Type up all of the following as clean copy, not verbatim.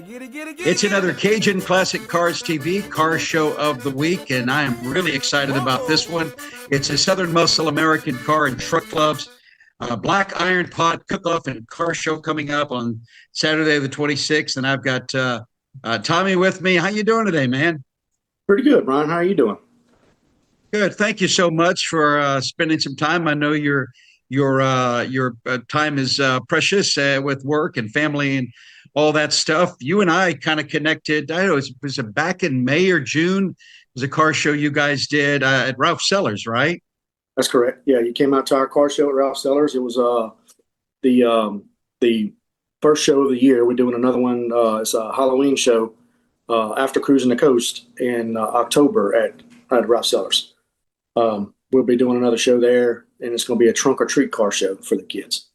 It's another Cajun Classic Cars TV car show of the week, and I am really excited about this one. It's a Southern Muscle American Car and Truck Club's Black Iron Pot Cook-Off and Car Show coming up on Saturday the 26th, and I've got Tommy with me. How you doing today, man? Pretty good, Brian. How are you doing? Good. Thank you so much for spending some time. I know your time is precious with work and family and all that stuff. You and I kind of connected. I don't know, was it back in May or June? It was a car show you guys did at Ralph Sellers, right? That's correct. Yeah, you came out to our car show at Ralph Sellers. It was the first show of the year. We're doing another one. It's a Halloween show after Cruising the Coast in October at Ralph Sellers. We'll be doing another show there, and it's going to be a trunk or treat car show for the kids.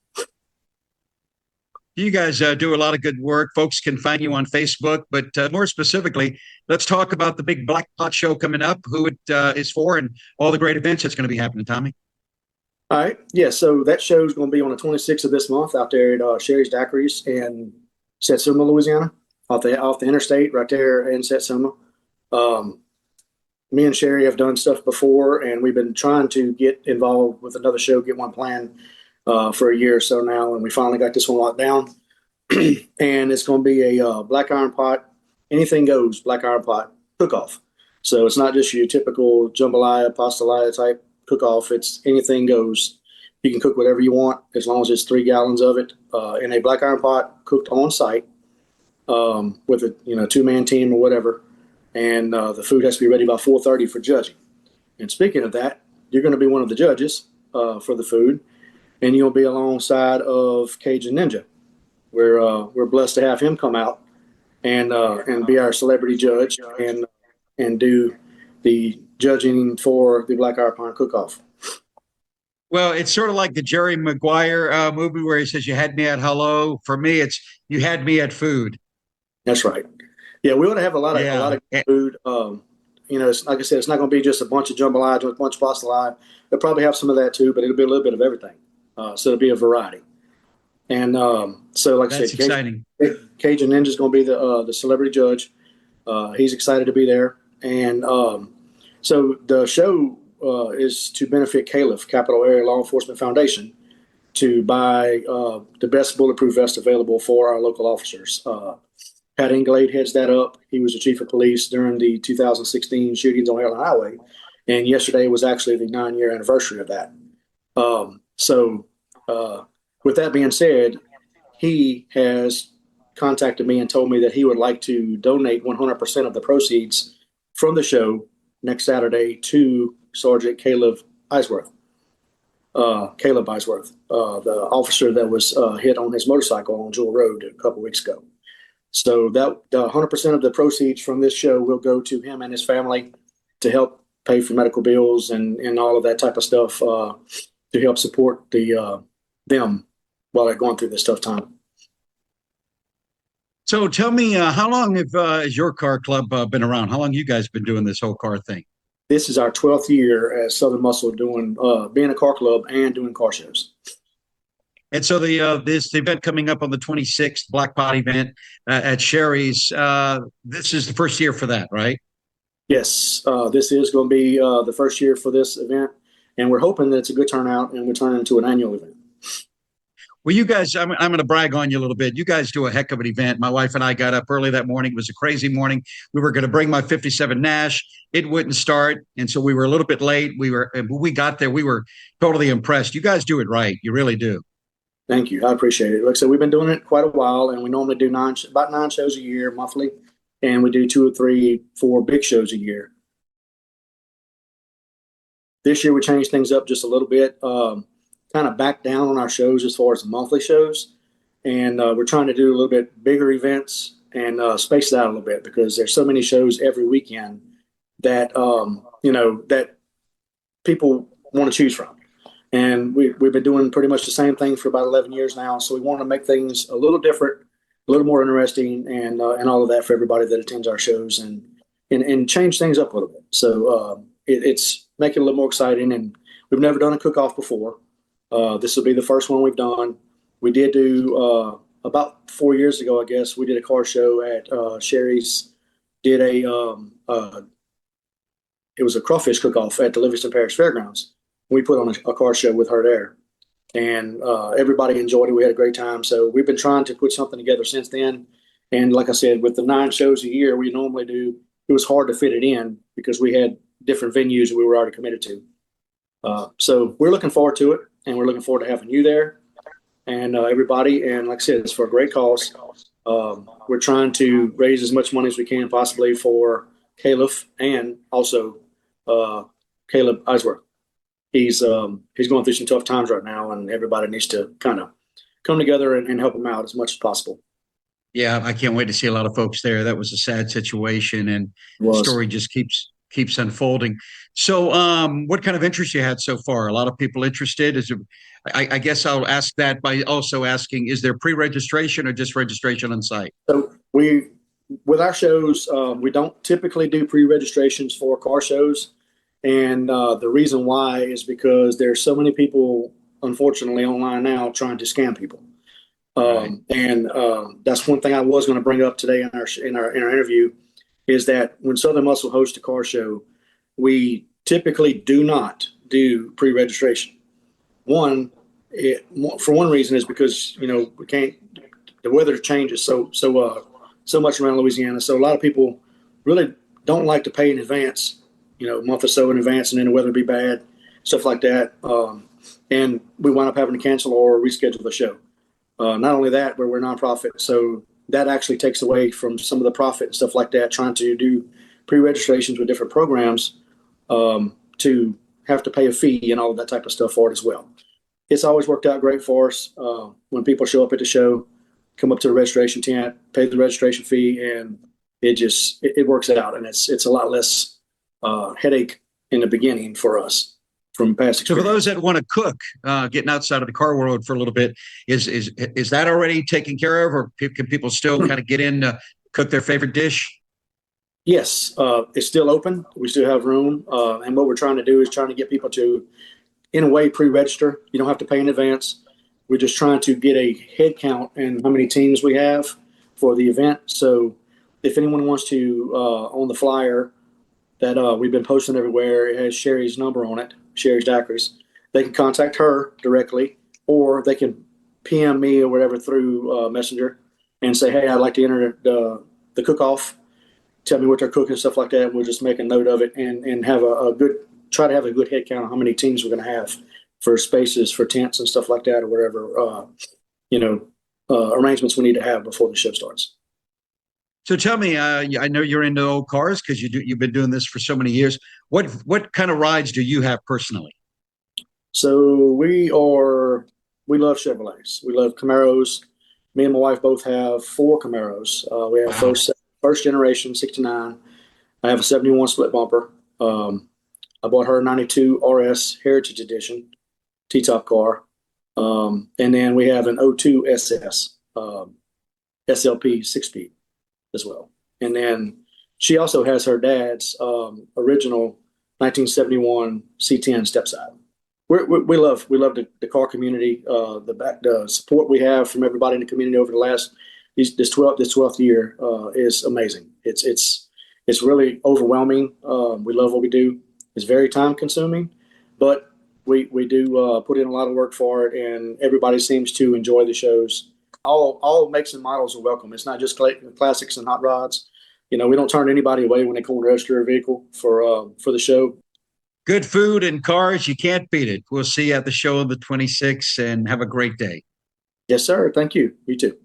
You guys do a lot of good work. Folks can find you on Facebook, but more specifically, let's talk about the big Black Pot show coming up, who it is for, and all the great events that's going to be happening, Tommy. All right. Yeah, so that show is going to be on the 26th of this month out there at Sherry's Daiquiris in Satsuma, Louisiana, off the interstate right there in Satsuma. Me and Sherry have done stuff before, and we've been trying to get involved with another show, get one planned for a year or so now, and we finally got this one locked down. And it's going to be a Black Iron Pot, anything goes Black Iron Pot cook-off. So it's not just your typical jambalaya, pastelaya type cook-off. It's anything goes. You can cook whatever you want as long as it's 3 gallons of it in a Black Iron Pot cooked on site with a 2-man team or whatever. And the food has to be ready by 4:30 for judging. And speaking of that, you're going to be one of the judges for the food, and you'll be alongside of Cajun Ninja. We're blessed to have him come out and be our celebrity judge and do the judging for the Black Iron Pot Cook-Off. Well, it's sort of like the Jerry Maguire movie where he says, "You had me at hello." For me, it's "You had me at food." That's right. Yeah, we want to have a lot of food. It's, like I said, it's not going to be just a bunch of jambalaya, just a bunch of pastelaya. They'll probably have some of that too, but it'll be a little bit of everything. So it'll be a variety. And so, like I said, exciting. Cajun Ninja is going to be the celebrity judge. He's excited to be there. And so the show is to benefit CALIF, Capital Area Law Enforcement Foundation, to buy the best bulletproof vest available for our local officers. Pat Englade heads that up. He was the chief of police during the 2016 shootings on Airline Highway. And yesterday was actually the 9-year anniversary of that. So with that being said, he has contacted me and told me that he would like to donate 100% of the proceeds from the show next Saturday to Sergeant Caleb Eisworth. Caleb Eisworth, the officer that was hit on his motorcycle on Jewel Road a couple weeks ago. So that 100% of the proceeds from this show will go to him and his family to help pay for medical bills and all of that type of stuff to help support them while they're going through this tough time. So tell me, how long has your car club been around? How long you guys been doing this whole car thing? This is our 12th year as Southern Muscle doing being a car club and doing car shows. And so this event coming up on the 26th, Black Pot event at Sherry's, this is the first year for that, right? Yes, this is going to be the first year for this event, and we're hoping that it's a good turnout and we turn it into an annual event. Well, you guys, I'm going to brag on you a little bit. You guys do a heck of an event. My wife and I got up early that morning. It was a crazy morning. We were going to bring my 57 Nash. It wouldn't start, and so we were a little bit late. When we got there, we were totally impressed. You guys do it right. You really do. Thank you. I appreciate it. Like I said, we've been doing it quite a while, and we normally do about 9 shows a year monthly, and we do 2 or 3, 4 big shows a year. This year, we changed things up just a little bit, kind of back down on our shows as far as the monthly shows, and we're trying to do a little bit bigger events and space it out a little bit because there's so many shows every weekend that that people want to choose from. And we've been doing pretty much the same thing for about 11 years now. So we want to make things a little different, a little more interesting, and all of that for everybody that attends our shows, and change things up a little bit. So it's making it a little more exciting. And we've never done a cook-off before. This will be the first one we've done. We did do about 4 years ago, I guess, we did a car show at Sherry's. Did it was a crawfish cook-off at the Livingston Parish Fairgrounds. We put on a car show with her there, and everybody enjoyed it. We had a great time. So we've been trying to put something together since then. And like I said, with the 9 shows a year we normally do, it was hard to fit it in because we had different venues we were already committed to. So we're looking forward to it, and we're looking forward to having you there and everybody. And like I said, it's for a great cause. We're trying to raise as much money as we can possibly for Caleb and also Caleb Eisworth. He's going through some tough times right now, and everybody needs to kind of come together and help him out as much as possible. Yeah, I can't wait to see a lot of folks there. That was a sad situation, and the story just keeps unfolding. So, what kind of interest you had so far? A lot of people interested. I guess I'll ask that by also asking: is there pre-registration or just registration on site? So with our shows, we don't typically do pre-registrations for car shows, and the reason why is because there's so many people, unfortunately, online now trying to scam people. Right. And that's one thing I was going to bring up today in our interview is that when Southern Muscle hosts a car show, we typically do not do pre-registration. For one reason is because we can't. The weather changes so much around Louisiana, so a lot of people really don't like to pay in advance. A month or so in advance, and then the weather be bad, stuff like that, and we wind up having to cancel or reschedule the show. Not only that, but we're a nonprofit, so that actually takes away from some of the profit and stuff like that, trying to do pre-registrations with different programs to have to pay a fee and all of that type of stuff for it as well. It's always worked out great for us when people show up at the show, come up to the registration tent, pay the registration fee, and it works out, and it's a lot less headache in the beginning for us. From past experience. So for those that want to cook, getting outside of the car world for a little bit, is that already taken care of, or can people still kind of get in to cook their favorite dish? Yes, it's still open. We still have room, and what we're trying to do is trying to get people to, in a way, pre-register. You don't have to pay in advance. We're just trying to get a head count and how many teams we have for the event. So if anyone wants to, on the flyer that we've been posting everywhere, it has Sherry's number on it. Sherry's Daiquiris. They can contact her directly, or they can PM me or whatever through Messenger and say, "Hey, I'd like to enter the cook-off. Tell me what they're cooking," stuff like that. We'll just make a note of it and have try to have a good head count on how many teams we're going to have for spaces, for tents and stuff like that, or whatever arrangements we need to have before the show starts. So tell me, I know you're into old cars because you've been doing this for so many years. What kind of rides do you have personally? So we love Chevrolets. We love Camaros. Me and my wife both have 4 Camaros. We have first generation 69. I have a 71 split bumper. I bought her a 92 RS Heritage Edition T-top car. And then we have an 02 SS SLP 6-speed as well. And then she also has her dad's original 1971 C10 stepside. We love the car community, the support we have from everybody in the community over the last this 12th year is amazing. It's really overwhelming. We love what we do. It's very time consuming, but we do put in a lot of work for it, and everybody seems to enjoy the shows. All makes and models are welcome. It's not just classics and hot rods. We don't turn anybody away when they come to register a vehicle for the show. Good food and cars, you can't beat it. We'll see you at the show on the 26th, and have a great day. Yes, sir. Thank you. You too.